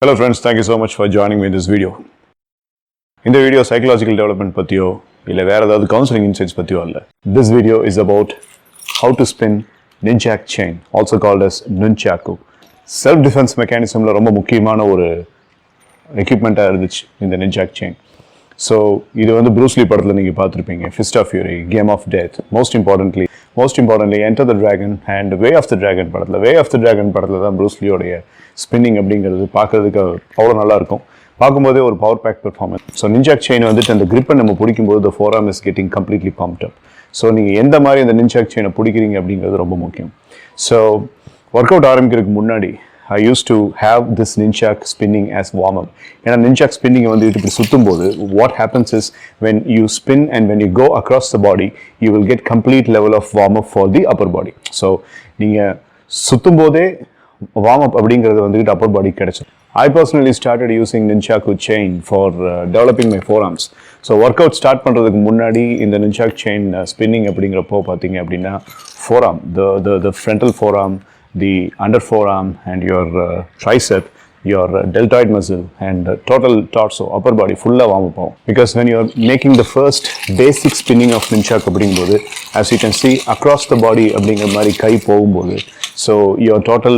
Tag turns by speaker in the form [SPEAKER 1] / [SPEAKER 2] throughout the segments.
[SPEAKER 1] Hello friends, thank you so much for joining me in this video. In the video, psychological development pathiyo illa vera edavadhu counseling insights pathiyo alla. This video is about how to spin ninjak chain, also called as Nunchaku. Self defense mechanism la romba mukkiyamaana oru equipment ah irundhuchu in the ninjak chain. So idu vandu Bruce Lee padathula neenga paathirupinga, Fist of Fury, Game of Death. Most importantly Enter the Dragon and Way of the Dragon படத்துல தான் Bruce Lee உடைய spinning அப்படிங்கிறது பார்க்கறதுக்கு அவ்வளோ நல்லா இருக்கும். பார்க்கும்போதே ஒரு power pack performance. So nunchaku chain வந்துட்டு அந்த கிரிப்பை நம்ம பிடிக்கும்போது the forearm is getting completely pumped up. So நீங்கள் எந்த மாதிரி அந்த நிஞ்சாக் செயினை பிடிக்கிறீங்க அப்படிங்கிறது ரொம்ப முக்கியம். ஸோ ஒர்க் அவுட் ஆரம்பிக்கிறதுக்கு முன்னாடி I used to have this ninjak spinning as warm-up. And ninjak spinning வந்து இப்படி சுத்தும்போது what happens is when you spin and when you go across the body, you will get complete level of warm-up for the upper body. So நீங்கள் சுத்தும்போதே warm-up அப்படிங்கிறது வந்துட்டு upper body கிடைச்சிடும். I personally started using Nunchaku chain for developing my forearms. So workout start பண்றதுக்கு முன்னாடி இந்த Nunchaku chain spinning அப்படிங்கிறப்போ பார்த்தீங்க அப்படின்னா forearm, the frontal forearm, the under forearm and your tricep, your deltoid muscle and total torso, upper body full warm up. Because when you are making the first basic spinning of Nunchaku அப்படிங்கும்போது, as you can see across the body அப்படிங்கிற மாதிரி கை போகும்போது, so your total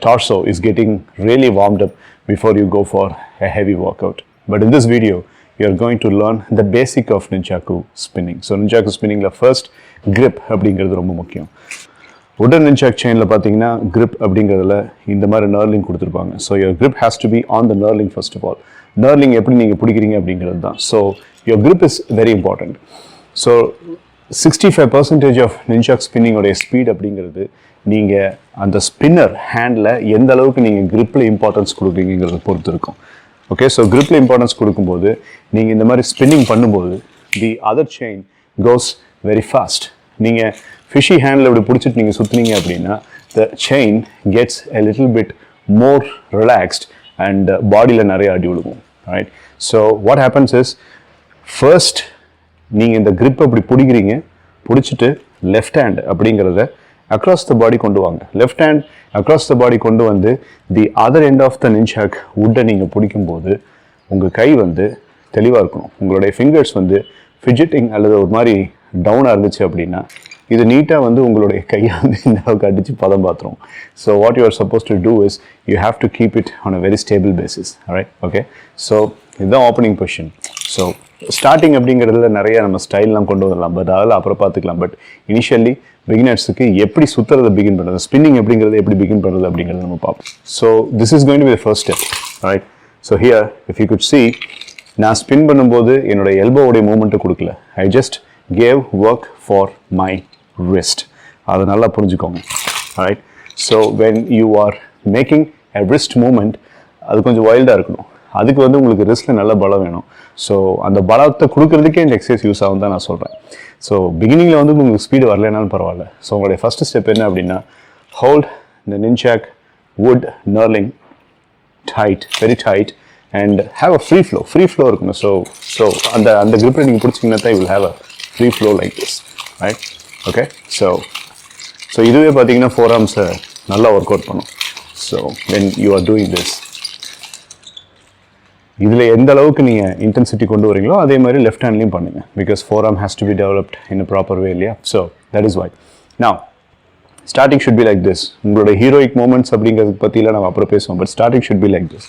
[SPEAKER 1] torso is getting really warmed up before you go for a heavy workout. But in this video, you are going to learn the basic of Nunchaku spinning. So Nunchaku spinning la first grip அப்படிங்கிறது ரொம்ப முக்கியம். உடன் நிஞ்சாக் செயினில் பார்த்தீங்கன்னா grip அப்படிங்கிறதுல இந்த மாதிரி knurling கொடுத்துருப்பாங்க. So your grip has to be on the knurling first of all. Knurling எப்படி நீங்கள் பிடிக்கிறீங்க அப்படிங்கிறது தான். So your grip is very important. So 65% of nunchaku ஸ்பின்னிங்கோடைய ஸ்பீட் அப்படிங்கிறது நீங்கள் அந்த ஸ்பின்னர் ஹேண்டில் எந்த அளவுக்கு நீங்கள் gripல இம்பார்ட்டன்ஸ் கொடுக்குறீங்கிறத பொறுத்து இருக்கும். ஓகே, ஸோ gripல இம்பார்ட்டன்ஸ் கொடுக்கும்போது நீங்கள் இந்த மாதிரி ஸ்பின்னிங் பண்ணும்போது the other chain goes very fast. நீங்கள் ஃபிஷி ஹேண்டில் இப்படி பிடிச்சிட்டு நீங்கள் சுற்றுனீங்க அப்படின்னா the chain gets a little bit more relaxed and பாடியில் நிறைய அடி விழுகும். Right, so what happens is first நீங்கள் இந்த grip அப்படி பிடிக்கிறீங்க, பிடிச்சிட்டு லெஃப்ட் ஹேண்ட் அப்படிங்கிறத across the body கொண்டு வாங்க. Left hand across the body கொண்டு வந்து the other end of the ninjak wood நீங்கள் பிடிக்கும்போது உங்கள் கை வந்து தெளிவாக இருக்கணும். உங்களுடைய ஃபிங்கர்ஸ் வந்து ஃபிஜிட்டிங் அல்லது ஒரு மாதிரி டவுனாக இருந்துச்சு அப்படின்னா இது நீட்டாக வந்து உங்களுடைய கையை வந்து இந்த அளவுக்கு அடித்து பதம் பார்த்துரும். So what you are suppose to do is you have to keep it on a very stable basis. Right, okay. So இதுதான் ஓப்பனிங் பொசிஷன். ஸோ ஸ்டார்டிங் அப்படிங்கிறதுல நிறைய நம்ம ஸ்டைல்லாம் கொண்டு வரலாம், பட் அதெல்லாம் அப்புறம் பார்த்துக்கலாம். பட் இனிஷியலி பிகினர்ஸுக்கு எப்படி சுற்றுறதை பிகின் பண்ணுறது, ஸ்பின்னிங் அப்படிங்கிறது எப்படி பிகின் பண்ணுறது அப்படிங்கிறத நம்ம பார்ப்போம். So this is going to be the first step. Right, so here if you could see, நான் ஸ்பின் பண்ணும்போது என்னோட எல்போவுடைய மூமெண்ட்டு கொடுக்கல. I just gave work for my wrist. அதை நல்லா புரிஞ்சுக்கோங்க. Right, so when you are making a wrist movement, அது கொஞ்சம் வைல்டாக இருக்கணும். அதுக்கு வந்து உங்களுக்கு ரிஸ்ட்டில் நல்ல பலம் வேணும். ஸோ அந்த பலத்தை கொடுக்கறதுக்கே இந்த எக்ஸசைஸ் யூஸ் ஆகும் தான் நான் சொல்கிறேன். ஸோ பிகினிங்கில் வந்து உங்களுக்கு ஸ்பீடு வரலைனாலும் பரவாயில்ல. ஸோ உங்களுடைய ஃபஸ்ட்டு ஸ்டெப் என்ன அப்படின்னா, ஹோல்ட் இந்த நிஞ்சாக் wood knurling tight, very tight and have a free flow இருக்கணும். ஸோ அந்த grip நீங்கள் பிடிச்சிங்கன்னா தான் you will have a free flow like this. Right, okay. So இதுவே பார்த்தீங்கன்னா forearms நல்லா ஒர்க் அவுட் பண்ணும். So when you are doing this, இதில் எந்த அளவுக்கு நீங்கள் இன்டென்சிட்டி கொண்டு வரீங்களோ அதே மாதிரி லெஃப்ட் ஹேண்ட்லையும் பண்ணுங்க. Because forearm has to be developed in a proper way இல்லையா. So that is why. Now starting should be like this. உங்களோட ஹீரோயிக் மூமெண்ட்ஸ் அப்படிங்கிறது பற்றிலாம் நம்ம அப்புறம் பேசுவோம், but starting should be like this.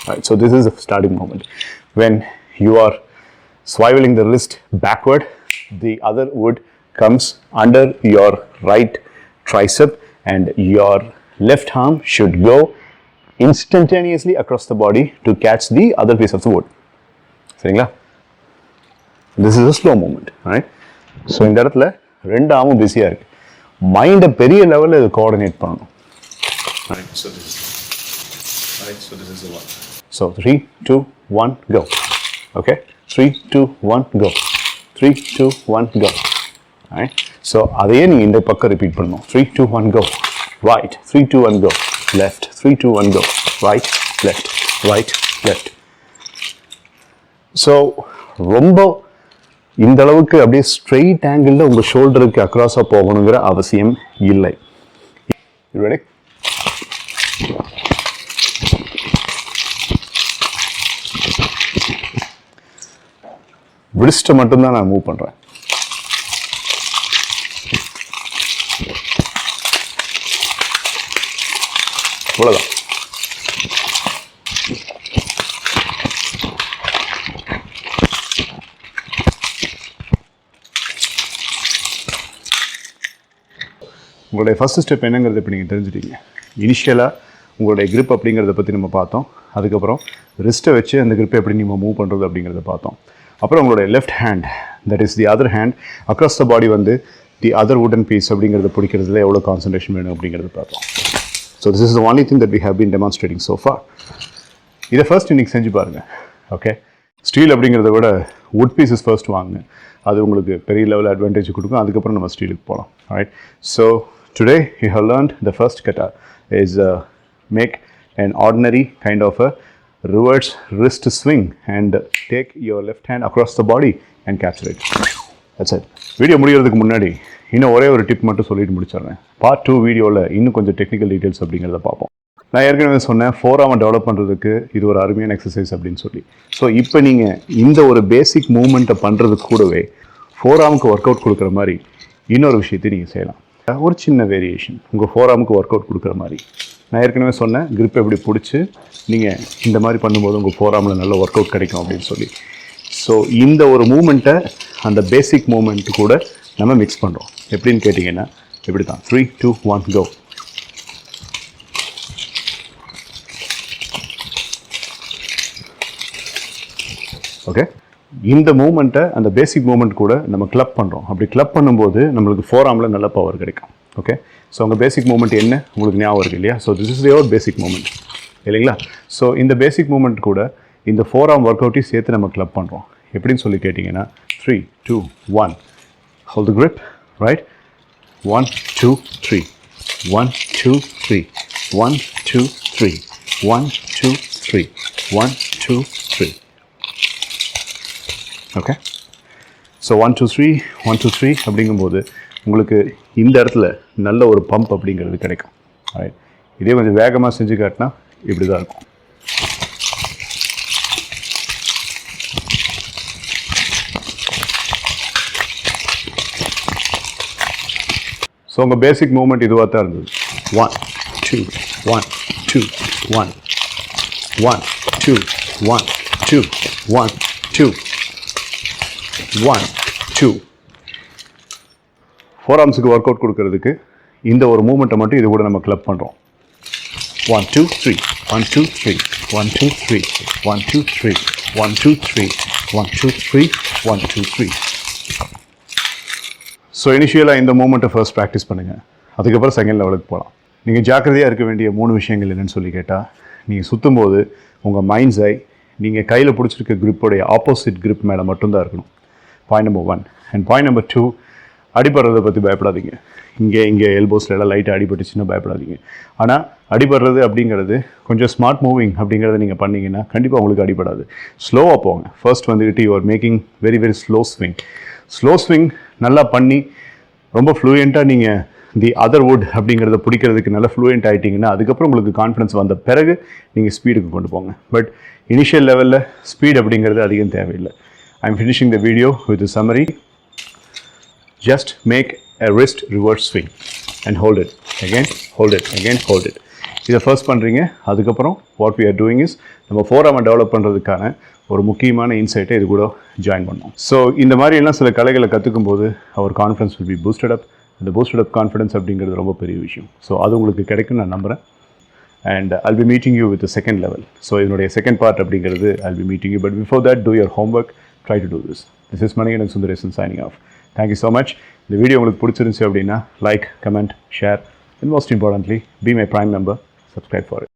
[SPEAKER 1] Right, so this is the starting moment. When you are swiveling the wrist backward, the other wood comes under your right tricep and your left arm should go instantaneously across the body to catch the other piece of the wood. சரிங்களா? This is a slow movement. Right? So இந்த இடத்துல ரெண்டு ஆமும் பிஸியாக இருக்கு. மைண்டை பெரிய லெவலில் இது கோஆர்டினேட் பண்ணணும். Right, so this is the one. So 3, 2, 1, go. Okay, 3, 2, 1, go. 3, 2, 1, go. Right? So அதையே நீங்கள் இந்த பக்கம் ரிப்பீட் பண்ணணும். 3, 2, 1, go. Right, 3, 2, 1, go. Left, 3, 2, 1, go. Right, left, right, left. So ரொம்ப இந்த அளவுக்கு அப்படியே ஸ்ட்ரெயிட் ஆங்கிளில் உங்கள் ஷோல்டருக்கு அக்ராஸாக போகணுங்கிற அவசியம் இல்லை. You ready? wrist மட்டும்தான் நான் மூவ் பண்ணுறேன். அவ்வளோதான். உங்களுடைய ஃபஸ்ட்டு ஸ்டெப் என்னங்கிறது இப்போ நீங்கள் தெரிஞ்சுட்டீங்க. இனிஷியலாக உங்களுடைய grip அப்படிங்கிறத பற்றி நம்ம பார்த்தோம். அதுக்கப்புறம் ரிஸ்ட்டை வச்சு அந்த grip எப்படி நம்ம மூவ் பண்ணுறது அப்படிங்கிறத பார்த்தோம். அப்புறம் உங்களுடைய left hand, that is the other hand across the body வந்து தி அதர் வுடன் பீஸ் அப்படிங்கிறத பிடிக்கிறதுல எவ்வளோ கான்சன்ட்ரேஷன் வேணும் அப்படிங்கிறத பார்த்தோம். So this is the only thing that we have been demonstrating so far. இதை ஃபர்ஸ்ட் இன்றைக்கி செஞ்சு பாருங்கள். ஓகே, ஸ்டீல் அப்படிங்கிறத விட வுட் பீஸஸ் ஃபர்ஸ்ட் வாங்க. அது உங்களுக்கு பெரிய லெவல் அட்வான்டேஜ் கொடுக்கும். அதுக்கப்புறம் நம்ம ஸ்டீலுக்கு போகலாம். Right. So today you have learned the first kata is make an ordinary kind of a reverse wrist swing and take your left hand across the body and capture it. That's it. Video முடிகிறதுக்கு முன்னாடி இன்னும் ஒரே ஒரு tip மட்டும் சொல்லிட்டு முடிச்சிடுறேன். Part 2 வீடியோவில் இன்னும் கொஞ்சம் டெக்னிக்கல் டீட்டெயில்ஸ் அப்படிங்கிறத பார்ப்போம். நான் ஏற்கனவே சொன்னேன் ஃபோராமை டெவலப் பண்ணுறதுக்கு இது ஒரு அருமையான எக்ஸசைஸ் அப்படின்னு சொல்லி. ஸோ இப்போ நீங்கள் இந்த ஒரு பேசிக் மூவ்மெண்ட்டை பண்ணுறதுக்கு கூடவே ஃபோராமுக்கு ஒர்க் அவுட் கொடுக்குற மாதிரி இன்னொரு விஷயத்தையும் நீங்கள் செய்யலாம். ஒரு சின்ன வேரியேஷன் உங்கள் ஃபோராமுக்கு ஒர்க் அவுட் கொடுக்குற மாதிரி. நான் ஏற்கனவே சொன்னேன் grip எப்படி பிடிச்சி நீங்கள் இந்த மாதிரி பண்ணும்போது உங்கள் ஃபோராமில் நல்ல ஒர்க் அவுட் கிடைக்கும் அப்படின்னு சொல்லி. ஸோ இந்த ஒரு மூமெண்ட்டை அந்த பேசிக் மூமெண்ட்டு கூட நம்ம மிக்ஸ் பண்ணுறோம். எப்படின்னு கேட்டிங்கன்னா இப்படி தான். 3, 2, 1 go. ஓகே, இந்த மூமெண்ட்டை அந்த பேசிக் மூமெண்ட் கூட நம்ம கிளப் பண்ணுறோம். அப்படி கிளப் பண்ணும்போது நம்மளுக்கு ஃபோராமில் நல்ல பவர் கிடைக்கும். ஓகே, ஸோ உங்கள் பேசிக் மூமெண்ட் என்ன உங்களுக்கு ஞாபகம் இருக்கு இல்லையா? So this is your basic movement இல்லைங்களா? ஸோ இந்த பேசிக் மூமெண்ட் கூட இந்த ஃபோராம் ஒர்க் அவுட்டையும் சேர்த்து நம்ம கிளப் பண்ணுறோம். எப்படின்னு சொல்லி கேட்டிங்கன்னா 3, 2, 1 hold the grip, right? 1, 2, 3 1, 2, 3 1, 2, 3 1, 2, 3 1, 2, 3. Okay, so 1, 2, 3 1, 2, 3 அப்படிங்கும்போது உங்களுக்கு இந்த இடத்துல நல்ல ஒரு பம்ப் அப்படிங்கிறது கிடைக்கும். ரைட். இதே கொஞ்சம் வேகமாக செஞ்சு காட்டினா இப்படி தான் இருக்கும். ஸோ உங்கள் பேசிக் மூவ்மெண்ட் இதுவாக தான் இருந்தது. 1, 2 1 2 1 1 2 1 2 1 2 1 2. ஃபோராம்ஸுக்கு ஒர்க் அவுட் கொடுக்கறதுக்கு இந்த ஒரு மூமெண்ட்டை மட்டும் இது கூட நம்ம கிளப் பண்ணுறோம். 1 2 3 1 2 3 1 2 3 1 2 3 1 2 3 1 2 3 1 2 3. ஸோ இனிஷியலாக இந்த மூமெண்ட்டை ஃபர்ஸ்ட் ப்ராக்டிஸ் பண்ணுங்கள். அதுக்கப்புறம் செகண்ட் லெவலுக்கு போகலாம். நீங்கள் ஜாக்கிரதையாக இருக்க வேண்டிய 3 விஷயங்கள் என்னென்னு சொல்லி கேட்டால், நீங்கள் சுற்றும் போது உங்கள் மைண்ட்ஸ் ஐ நீங்கள் கையில் பிடிச்சிருக்க gripோடைய ஆப்போசிட் grip மேலே மட்டும்தான் இருக்கணும். Point number 1. And point number 2, அடிபடுறதை பற்றி பயப்படாதீங்க. இங்கே எல்போஸில் எல்லாம் லைட்டாக அடிபட்டுச்சுன்னா பயப்படாதீங்க. ஆனால் அடிபடுறது அப்படிங்கிறது கொஞ்சம் ஸ்மார்ட் மூவிங் அப்படிங்கிறத நீங்கள் பண்ணிங்கன்னா கண்டிப்பாக உங்களுக்கு அடிபடாது. ஸ்லோவாக போங்க. ஃபர்ஸ்ட் வந்துக்கிட்டு you are making very very slow swing. Slow swing நல்லா பண்ணி ரொம்ப ஃப்ளூயண்ட்டாக நீங்கள் தி அதர் வுட் அப்படிங்கிறத பிடிக்கிறதுக்கு நல்லா ஃப்ளூயண்ட் ஆகிட்டிங்கன்னா அதுக்கப்புறம் உங்களுக்கு கான்ஃபிடன்ஸ் வந்த பிறகு நீங்கள் ஸ்பீடுக்கு கொண்டு போங்க. பட் இனிஷியல் லெவலில் ஸ்பீட் அப்படிங்கிறது அதிகம் தேவையில்லை. I am finishing the video with summary. Just make a wrist reverse swing and hold it again, hold it again, hold it. இதை ஃபர்ஸ்ட் பண்ணுறீங்க. அதுக்கப்புறம் what we are doing is நம்ம ஃபோராமை develop பண்ணுறதுக்கான ஒரு முக்கியமான இன்சைட்டை இது கூட ஜாயின் பண்ணோம். ஸோ இந்த மாதிரி எல்லாம் சில கலைகளை கற்றுக்கும் போது அவர் கான்ஃபிடன்ஸ் வில் பி பூஸ்டட் அப். இந்த பூஸ்டட் அப் கான்ஃபிடன்ஸ் அப்படிங்கிறது ரொம்ப பெரிய விஷயம். ஸோ அது உங்களுக்கு கிடைக்கும்னு நான் நம்புகிறேன். And I'll be meeting you with the second level. So இதனுடைய செகண்ட் பார்ட் அப்படிங்கிறது I'll be meeting you. But before that, do your homework. Try to do this. This is Manikandan Sundaresan signing off. Thank you so much. இந்த video உங்களுக்கு பிடிச்சிருந்துச்சு அப்படின்னா like, comment, share, and most importantly, be my Prime member. Subscribe for it.